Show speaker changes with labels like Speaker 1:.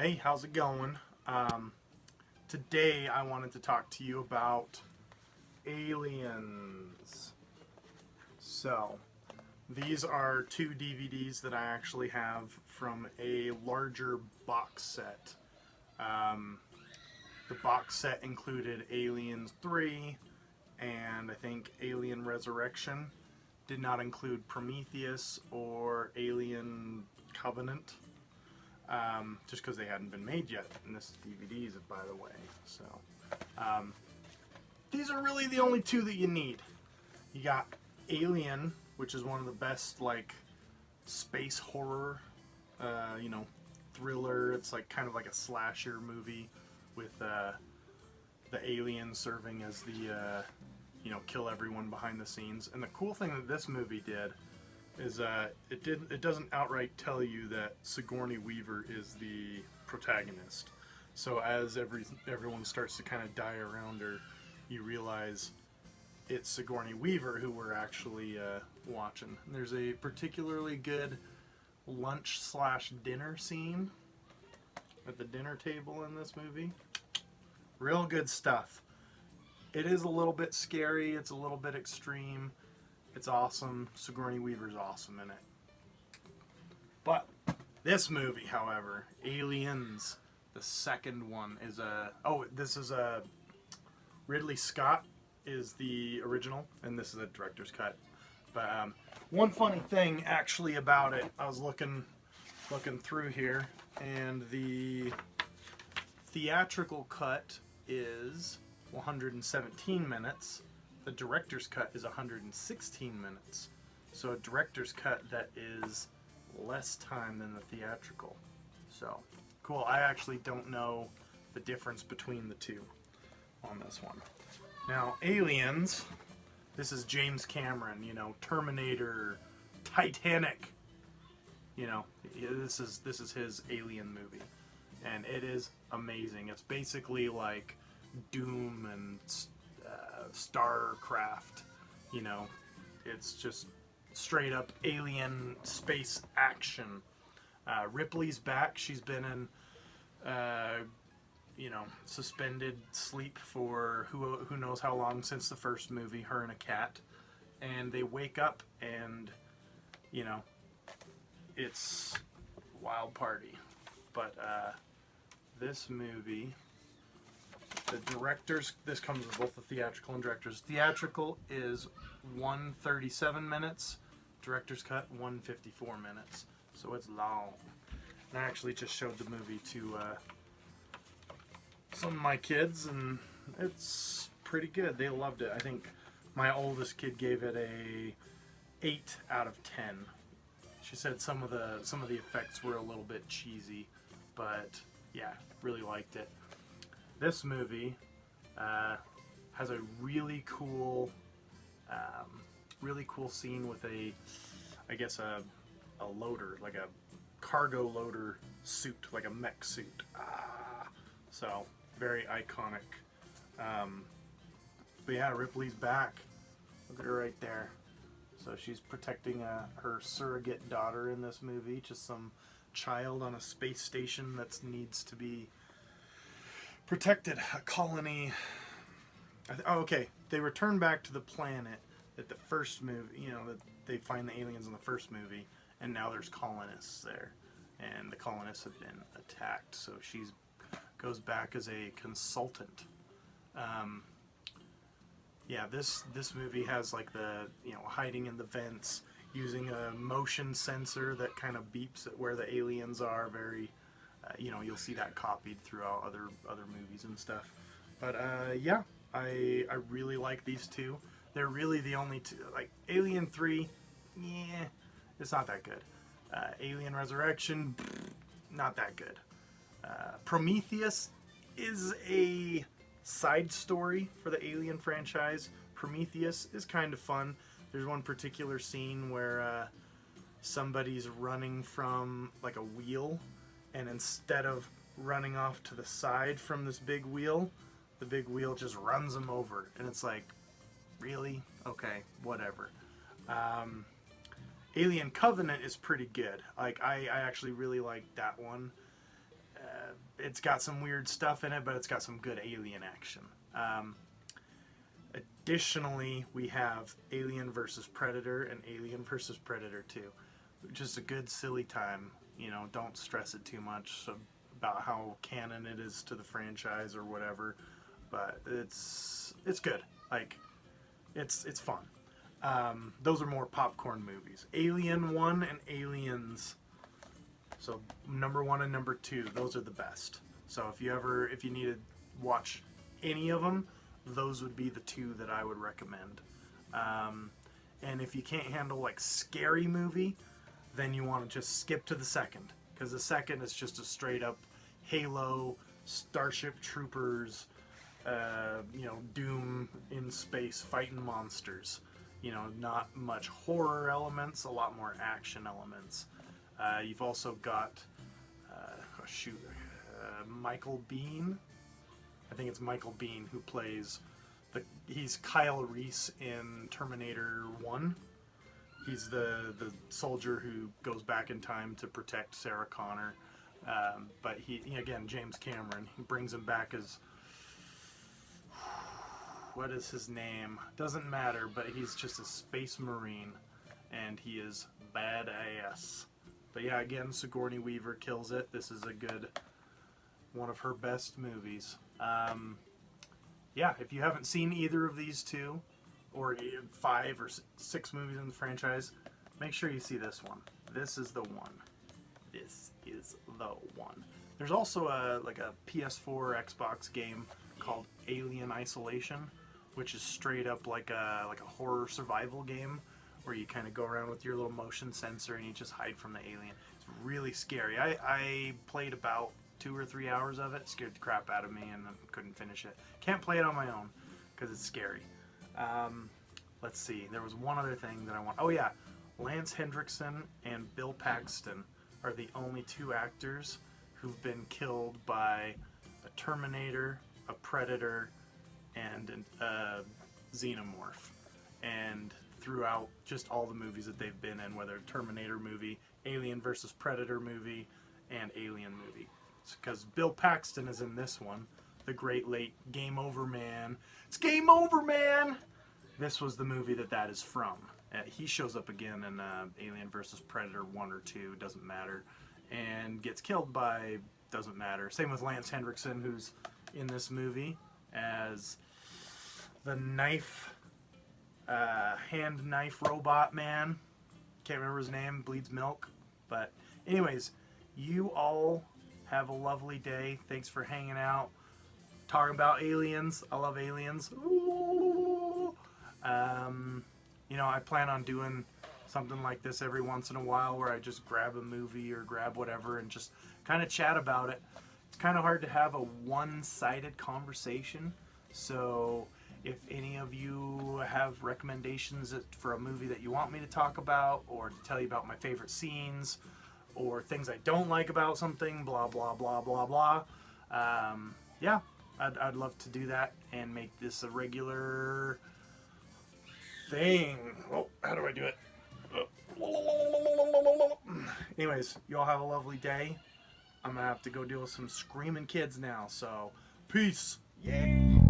Speaker 1: Hey, how's it going? Today I wanted to talk to you about aliens. So, these are two DVDs that I actually have from a larger box set. The box set included Aliens 3 and I think Alien Resurrection. Did not include Prometheus or Alien Covenant. Just because they hadn't been made yet, and this is DVDs, by the way. So, these are really the only two that you need. You got Alien, which is one of the best, like, space horror, thriller. It's like kind of like a slasher movie with the alien serving as the, kill everyone behind the scenes. And the cool thing that this movie did is it doesn't outright tell you that Sigourney Weaver is the protagonist. So as everyone starts to kind of die around her, you realize it's Sigourney Weaver who we're actually watching. And there's a particularly good lunch/dinner scene at the dinner table in this movie. Real good stuff. It is a little bit scary. It's a little bit extreme. It's awesome. Sigourney Weaver's awesome in it. But this movie, however, Aliens, the second one is Ridley Scott is the original, and this is a director's cut. But one funny thing actually about it, I was looking through here, and the theatrical cut is 117 minutes. The director's cut is 116 minutes. So a director's cut that is less time than the theatrical. So, cool. I actually don't know the difference between the two on this one. Now, Aliens, this is James Cameron, Terminator, Titanic. This is his Alien movie. And it is amazing. It's basically like Doom and Starcraft. It's just straight up alien space action. Ripley's back. She's been in suspended sleep for who knows how long since the first movie, her and a cat. And they wake up and it's wild party. But this movie, this comes with both the theatrical and director's. Theatrical is 137 minutes, director's cut 154 minutes, so it's long. And I actually just showed the movie to some of my kids, and it's pretty good. They loved it. I think my oldest kid gave it a 8 out of 10. She said some of the effects were a little bit cheesy, but yeah, really liked it. This movie has a really cool scene with a loader, like a cargo loader suit, like a mech suit. So very iconic. But yeah, Ripley's back. Look at her right there. So she's protecting her surrogate daughter in this movie, just some child on a space station that needs to be protected. A colony. Okay, they return back to the planet that the first movie, that they find the aliens in the first movie, and now there's colonists there, and the colonists have been attacked. So she goes back as a consultant. This movie has like the hiding in the vents, using a motion sensor that kind of beeps at where the aliens are. Very, you'll see that copied throughout other movies and stuff. But I really like these two. They're really the only two. Like Alien 3, yeah, it's not that good. Alien Resurrection, not that good. Prometheus is a side story for the Alien franchise. Prometheus is kind of fun. There's one particular scene where somebody's running from like a wheel, and instead of running off to the side from this big wheel, the big wheel just runs them over. And it's like, really? Okay, whatever. Alien Covenant is pretty good. Like, I actually really like that one. It's got some weird stuff in it, but it's got some good alien action. Additionally, we have Alien vs. Predator and Alien vs. Predator 2. Just a good, silly time. You know, don't stress it too much about how canon it is to the franchise or whatever. But it's good. Like, it's fun. Those are more popcorn movies. Alien 1 and Aliens. So number 1 and number 2, those are the best. So if you need to watch any of them, those would be the 2 that I would recommend. And if you can't handle like scary movie, then you want to just skip to the second, because the second is just a straight up Halo, Starship Troopers, Doom in space fighting monsters. You know, not much horror elements, a lot more action elements. You've also got Michael Biehn. I think it's Michael Biehn who plays he's Kyle Reese in Terminator 1. He's the soldier who goes back in time to protect Sarah Connor. But he again, James Cameron, he brings him back as, what is his name? Doesn't matter, but he's just a space marine, and he is badass. But yeah, again, Sigourney Weaver kills it. This is one of her best movies. Yeah, if you haven't seen either of these 2, or 5 or 6 movies in the franchise, make sure you see this one. This is the one. This is the one. There's also a PS4 Xbox game called Alien Isolation, which is straight up like a horror survival game where you kind of go around with your little motion sensor and you just hide from the alien. It's really scary. I played about 2 or 3 hours of it, scared the crap out of me, and then couldn't finish it. Can't play it on my own because it's scary. Let's see. There was one other thing that I want. Oh yeah, Lance Hendrickson and Bill Paxton are the only 2 actors who've been killed by a Terminator, a Predator, and a Xenomorph. And throughout just all the movies that they've been in, whether Terminator movie, Alien vs. Predator movie, and Alien movie. Because Bill Paxton is in this one, the great late Game Over Man. It's Game Over Man! This was the movie that is from. He shows up again in Alien vs. Predator 1 or 2, doesn't matter, and gets killed by, doesn't matter. Same with Lance Hendrickson, who's in this movie as the hand knife robot man. Can't remember his name, bleeds milk. But anyways, you all have a lovely day. Thanks for hanging out, talking about aliens. I love aliens. I plan on doing something like this every once in a while, where I just grab a movie or grab whatever and just kind of chat about it. It's kind of hard to have a one-sided conversation, so if any of you have recommendations for a movie that you want me to talk about, or to tell you about my favorite scenes, or things I don't like about something, blah blah blah blah blah, yeah, I'd love to do that and make this a regular thing. Oh, how do I do it? Anyways, you all have a lovely day. I'm gonna have to go deal with some screaming kids now, so peace. Yeah.